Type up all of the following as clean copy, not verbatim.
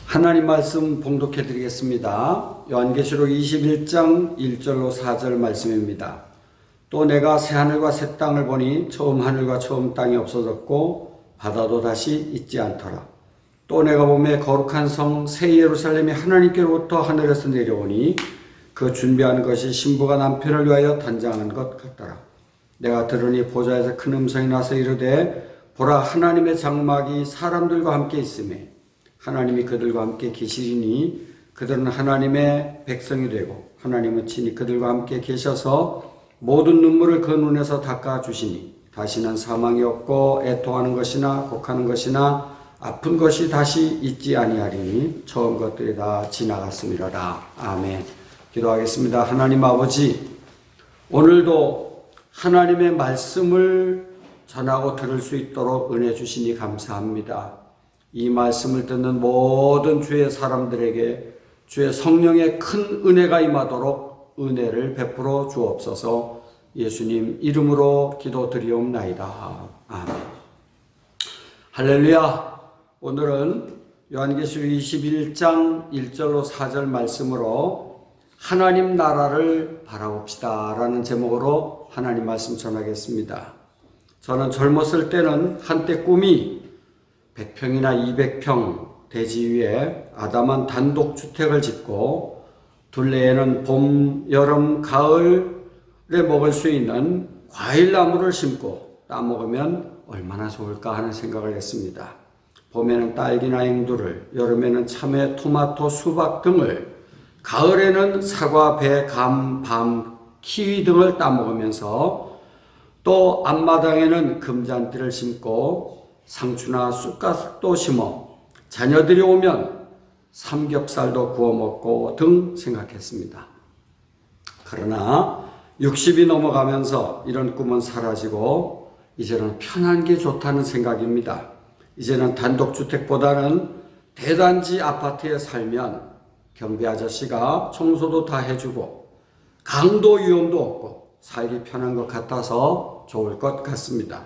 하나님 말씀 봉독해 드리겠습니다. 요한계시록 21장 1절로 4절 말씀입니다. 또 내가 새 하늘과 새 땅을 보니 처음 하늘과 처음 땅이 없어졌고 바다도 다시 있지 않더라. 또 내가 보매 거룩한 성 새 예루살렘이 하나님께로부터 하늘에서 내려오니 그 준비하는 것이 신부가 남편을 위하여 단장하는 것 같더라. 내가 들으니 보좌에서 큰 음성이 나서 이르되 보라, 하나님의 장막이 사람들과 함께 있으매 하나님이 그들과 함께 계시리니 그들은 하나님의 백성이 되고 하나님은 친히 그들과 함께 계셔서 모든 눈물을 그 눈에서 닦아주시니 다시는 사망이 없고 애통하는 것이나 곡하는 것이나 아픈 것이 다시 있지 아니하리니 처음 것들이 다 지나갔음이로다. 아멘. 기도하겠습니다. 하나님 아버지, 오늘도 하나님의 말씀을 전하고 들을 수 있도록 은혜 주시니 감사합니다. 이 말씀을 듣는 모든 주의 사람들에게 주의 성령의 큰 은혜가 임하도록 은혜를 베풀어 주옵소서. 예수님 이름으로 기도드리옵나이다. 아멘. 할렐루야. 오늘은 요한계시록 21장 1절로 4절 말씀으로 하나님 나라를 바라봅시다 라는 제목으로 하나님 말씀 전하겠습니다. 저는 젊었을 때는 한때 꿈이 100평이나 200평 대지 위에 아담한 단독주택을 짓고 둘레에는 봄, 여름, 가을에 먹을 수 있는 과일나무를 심고 따먹으면 얼마나 좋을까 하는 생각을 했습니다. 봄에는 딸기나 앵두를, 여름에는 참외, 토마토, 수박 등을, 가을에는 사과, 배, 감, 밤, 키위 등을 따먹으면서 또 앞마당에는 금잔디를 심고 상추나 쑥갓도 심어 자녀들이 오면 삼겹살도 구워 먹고 등 생각했습니다. 그러나 60이 넘어가면서 이런 꿈은 사라지고 이제는 편한 게 좋다는 생각입니다. 이제는 단독주택보다는 대단지 아파트에 살면 경비 아저씨가 청소도 다 해주고 강도 위험도 없고 살기 편한 것 같아서 좋을 것 같습니다.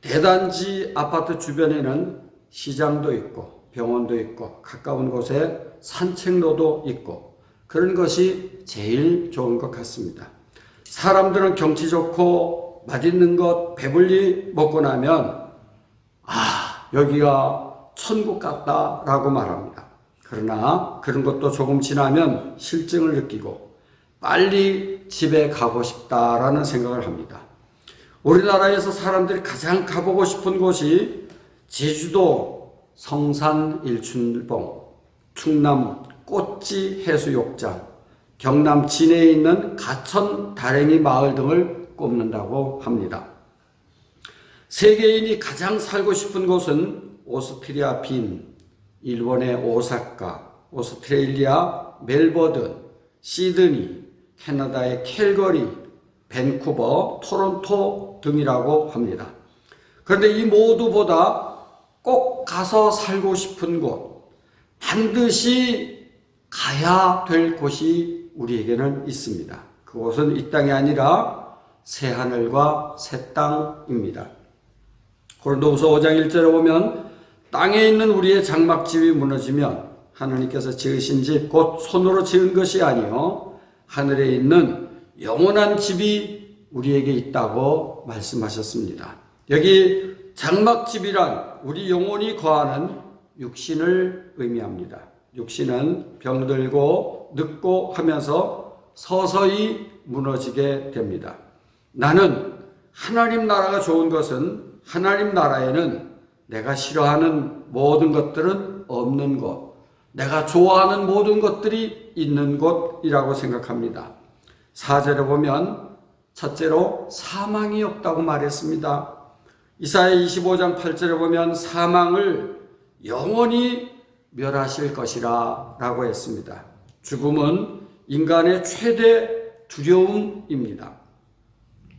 대단지 아파트 주변에는 시장도 있고 병원도 있고 가까운 곳에 산책로도 있고 그런 것이 제일 좋은 것 같습니다. 사람들은 경치 좋고 맛있는 것 배불리 먹고 나면 여기가 천국 같다라고 말합니다. 그러나 그런 것도 조금 지나면 실증을 느끼고 빨리 집에 가고 싶다라는 생각을 합니다. 우리나라에서 사람들이 가장 가보고 싶은 곳이 제주도 성산 일출봉, 충남 꽃지 해수욕장, 경남 진해에 있는 가천 다랭이 마을 등을 꼽는다고 합니다. 세계인이 가장 살고 싶은 곳은 오스트리아 빈, 일본의 오사카, 오스트레일리아 멜버른, 시드니, 캐나다의 캘거리, 밴쿠버, 토론토 등이라고 합니다. 그런데 이 모두보다 꼭 가서 살고 싶은 곳, 반드시 가야 될 곳이 우리에게는 있습니다. 그곳은 이 땅이 아니라 새 하늘과 새 땅입니다. 고린도후서 5장 1절에 보면 땅에 있는 우리의 장막집이 무너지면 하나님께서 지으신 집 곧 손으로 지은 것이 아니요 하늘에 있는 영원한 집이 우리에게 있다고 말씀하셨습니다. 여기 장막집이란 우리 영혼이 거하는 육신을 의미합니다. 육신은 병들고 늙고 하면서 서서히 무너지게 됩니다. 나는 하나님 나라가 좋은 것은 하나님 나라에는 내가 싫어하는 모든 것들은 없는 곳, 내가 좋아하는 모든 것들이 있는 곳이라고 생각합니다. 4절에 보면 첫째로 사망이 없다고 말했습니다. 이사야 25장 8절에 보면 사망을 영원히 멸하실 것이라 라고 했습니다. 죽음은 인간의 최대 두려움입니다.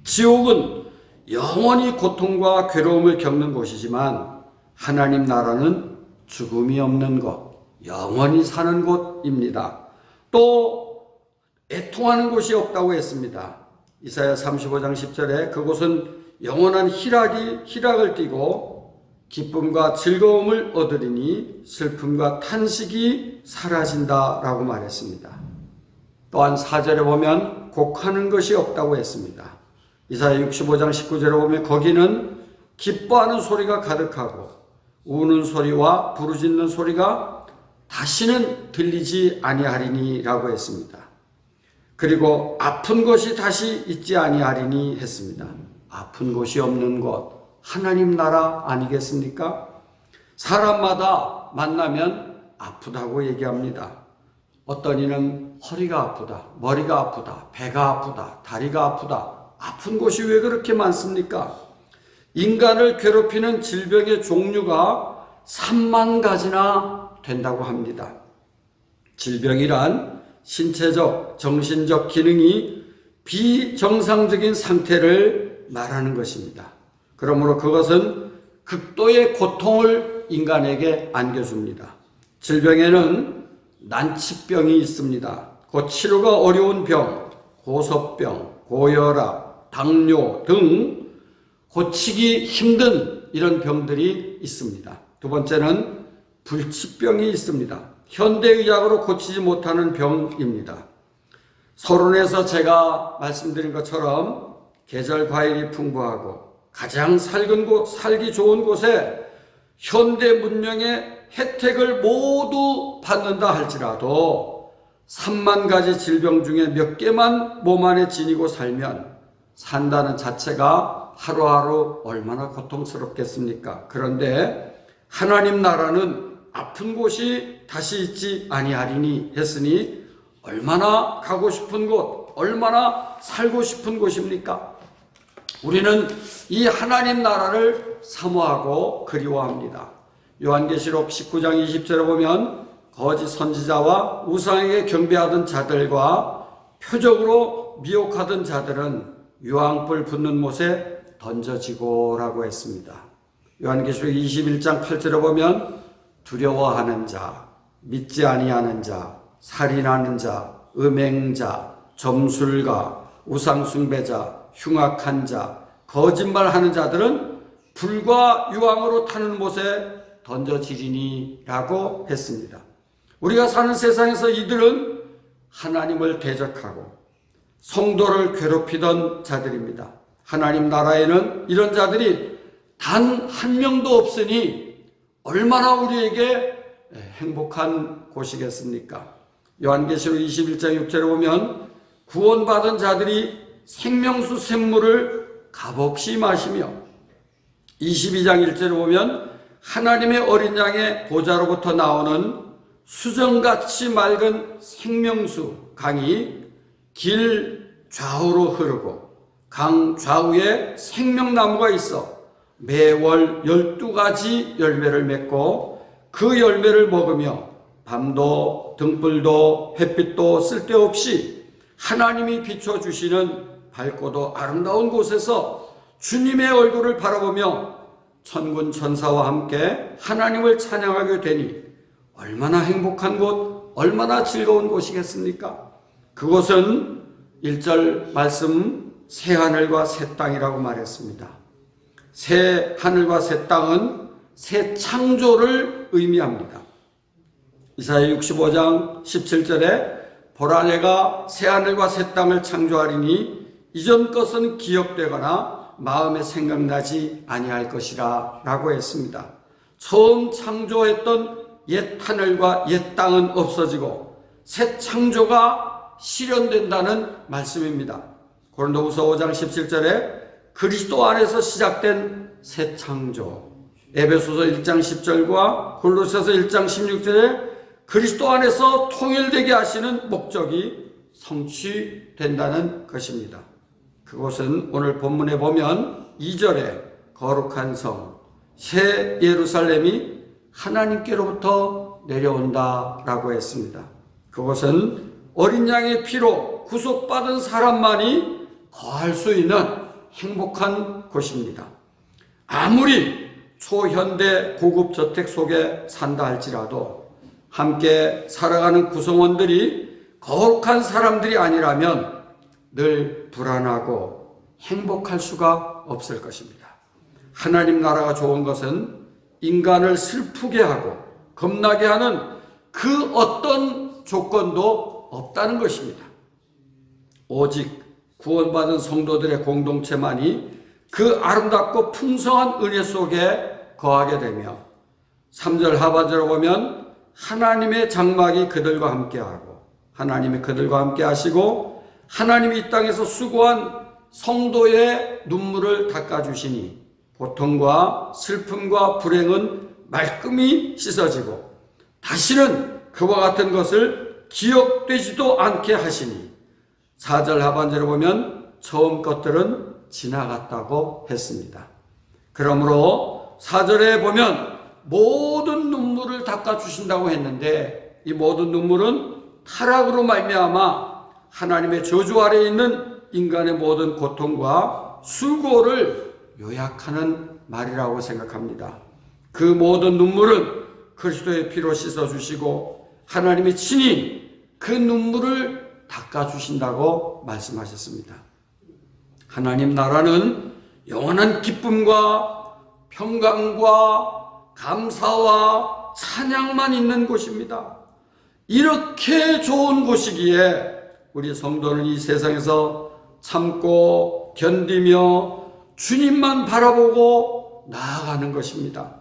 지옥은 영원히 고통과 괴로움을 겪는 곳이지만 하나님 나라는 죽음이 없는 곳, 영원히 사는 곳입니다. 또 애통하는 곳이 없다고 했습니다. 이사야 35장 10절에 그곳은 영원한 희락을 띠고 기쁨과 즐거움을 얻으리니 슬픔과 탄식이 사라진다라고 말했습니다. 또한 4절에 보면 곡하는 것이 없다고 했습니다. 이사야 65장 19절에 보면 거기는 기뻐하는 소리가 가득하고 우는 소리와 부르짖는 소리가 다시는 들리지 아니하리니라고 했습니다. 그리고 아픈 것이 다시 있지 아니하리니 했습니다. 아픈 곳이 없는 곳, 하나님 나라 아니겠습니까? 사람마다 만나면 아프다고 얘기합니다. 어떤 이는 허리가 아프다, 머리가 아프다, 배가 아프다, 다리가 아프다. 아픈 곳이 왜 그렇게 많습니까? 인간을 괴롭히는 질병의 종류가 3만 가지나 된다고 합니다. 질병이란 신체적, 정신적 기능이 비정상적인 상태를 말하는 것입니다. 그러므로 그것은 극도의 고통을 인간에게 안겨줍니다. 질병에는 난치병이 있습니다. 곧 치료가 어려운 병, 고소병, 고혈압, 당뇨 등 고치기 힘든 이런 병들이 있습니다. 두 번째는 불치병이 있습니다. 현대의학으로 고치지 못하는 병입니다. 서론에서 제가 말씀드린 것처럼 계절 과일이 풍부하고 가장 살기 좋은 곳에 현대 문명의 혜택을 모두 받는다 할지라도 3만 가지 질병 중에 몇 개만 몸 안에 지니고 살면 산다는 자체가 하루하루 얼마나 고통스럽겠습니까? 그런데 하나님 나라는 아픈 곳이 다시 있지 아니하리니 했으니 얼마나 가고 싶은 곳, 얼마나 살고 싶은 곳입니까? 우리는 이 하나님 나라를 사모하고 그리워합니다. 요한계시록 19장 20절에 보면 거짓 선지자와 우상에게 경배하던 자들과 표적으로 미혹하던 자들은 유황불 붙는 못에 던져지고라고 했습니다. 요한계시록 21장 8절에 보면 두려워하는 자, 믿지 아니하는 자, 살인하는 자, 음행자, 점술가, 우상숭배자, 흉악한 자, 거짓말하는 자들은 불과 유황으로 타는 못에 던져지리니 라고 했습니다. 우리가 사는 세상에서 이들은 하나님을 대적하고 성도를 괴롭히던 자들입니다. 하나님 나라에는 이런 자들이 단 한 명도 없으니 얼마나 우리에게 행복한 곳이겠습니까? 요한계시록 21장 6절에 보면 구원받은 자들이 생명수 샘물을 값없이 마시며 22장 1절에 보면 하나님의 어린 양의 보좌로부터 나오는 수정같이 맑은 생명수 강이 길 좌우로 흐르고 강 좌우에 생명나무가 있어 매월 12가지 열매를 맺고 그 열매를 먹으며 밤도 등불도 햇빛도 쓸데없이 하나님이 비춰주시는 밝고도 아름다운 곳에서 주님의 얼굴을 바라보며 천군 천사와 함께 하나님을 찬양하게 되니 얼마나 행복한 곳, 얼마나 즐거운 곳이겠습니까? 그곳은 1절 말씀 새 하늘과 새 땅이라고 말했습니다. 새 하늘과 새 땅은 새 창조를 의미합니다. 이사야 65장 17절에 보라 내가 새 하늘과 새 땅을 창조하리니 이전 것은 기억되거나 마음에 생각나지 아니할 것이라 라고 했습니다. 처음 창조했던 옛 하늘과 옛 땅은 없어지고 새 창조가 실현된다는 말씀입니다. 고린도후서 5장 17절에 그리스도 안에서 시작된 새 창조, 에베소서 1장 10절과 골로새서 1장 16절에 그리스도 안에서 통일되게 하시는 목적이 성취된다는 것입니다. 그것은 오늘 본문에 보면 2절에 거룩한 성, 새 예루살렘이 하나님께로부터 내려온다라고 했습니다. 그것은 어린 양의 피로 구속받은 사람만이 거할 수 있는 행복한 곳입니다. 아무리 초현대 고급 저택 속에 산다 할지라도 함께 살아가는 구성원들이 거룩한 사람들이 아니라면 늘 불안하고 행복할 수가 없을 것입니다. 하나님 나라가 좋은 것은 인간을 슬프게 하고 겁나게 하는 그 어떤 조건도 없다는 것입니다. 오직 구원받은 성도들의 공동체만이 그 아름답고 풍성한 은혜 속에 거하게 되며 3절 하반절을 보면 하나님의 장막이 그들과 함께하고 하나님이 그들과 함께 하시고 하나님이 이 땅에서 수고한 성도의 눈물을 닦아주시니 고통과 슬픔과 불행은 말끔히 씻어지고 다시는 그와 같은 것을 기억되지도 않게 하시니 4절 하반절을 보면 처음 것들은 지나갔다고 했습니다. 그러므로 4절에 보면 모든 눈물을 닦아주신다고 했는데 이 모든 눈물은 타락으로 말미암아 하나님의 저주 아래에 있는 인간의 모든 고통과 수고를 요약하는 말이라고 생각합니다. 그 모든 눈물은 그리스도의 피로 씻어주시고 하나님이 친히 그 눈물을 닦아주신다고 말씀하셨습니다. 하나님 나라는 영원한 기쁨과 평강과 감사와 찬양만 있는 곳입니다. 이렇게 좋은 곳이기에 우리 성도는 이 세상에서 참고 견디며 주님만 바라보고 나아가는 것입니다.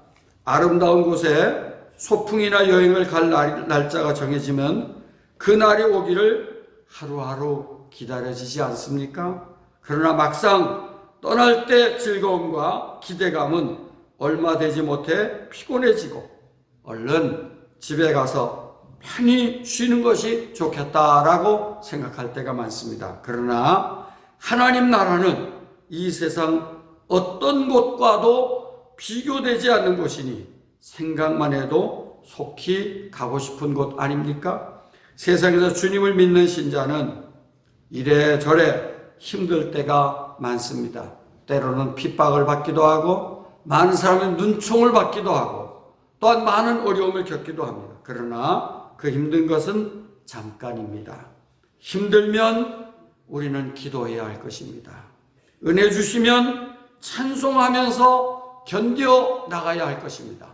아름다운 곳에 소풍이나 여행을 갈 날짜가 정해지면 그 날이 오기를 하루하루 기다려지지 않습니까? 그러나 막상 떠날 때 즐거움과 기대감은 얼마 되지 못해 피곤해지고 얼른 집에 가서 편히 쉬는 것이 좋겠다라고 생각할 때가 많습니다. 그러나 하나님 나라는 이 세상 어떤 곳과도 비교되지 않는 곳이니 생각만 해도 속히 가고 싶은 곳 아닙니까? 세상에서 주님을 믿는 신자는 이래저래 힘들 때가 많습니다. 때로는 핍박을 받기도 하고 많은 사람의 눈총을 받기도 하고 또한 많은 어려움을 겪기도 합니다. 그러나 그 힘든 것은 잠깐입니다. 힘들면 우리는 기도해야 할 것입니다. 은혜 주시면 찬송하면서 견뎌 나가야 할 것입니다.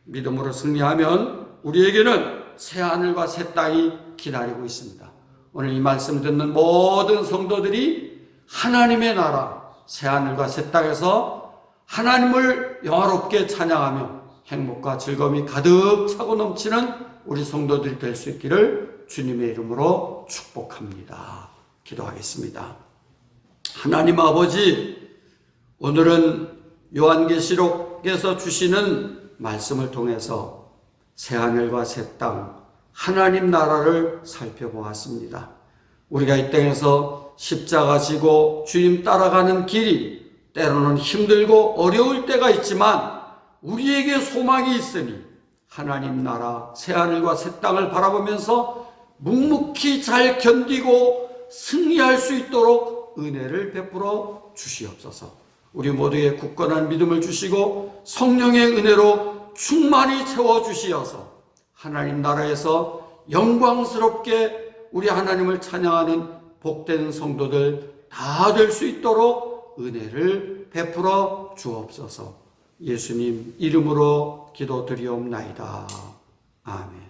믿음으로 승리하면 우리에게는 새 하늘과 새 땅이 기다리고 있습니다. 오늘 이 말씀 듣는 모든 성도들이 하나님의 나라 새 하늘과 새 땅에서 하나님을 영화롭게 찬양하며 행복과 즐거움이 가득 차고 넘치는 우리 성도들이 될 수 있기를 주님의 이름으로 축복합니다. 기도하겠습니다. 하나님 아버지, 오늘은 요한계시록에서 주시는 말씀을 통해서 새하늘과 새 땅, 하나님 나라를 살펴보았습니다. 우리가 이 땅에서 십자가 지고 주님 따라가는 길이 때로는 힘들고 어려울 때가 있지만 우리에게 소망이 있으니 하나님 나라 새하늘과 새 땅을 바라보면서 묵묵히 잘 견디고 승리할 수 있도록 은혜를 베풀어 주시옵소서. 우리 모두의 굳건한 믿음을 주시고 성령의 은혜로 충만히 채워주시어서 하나님 나라에서 영광스럽게 우리 하나님을 찬양하는 복된 성도들 다 될 수 있도록 은혜를 베풀어 주옵소서. 예수님 이름으로 기도드리옵나이다. 아멘.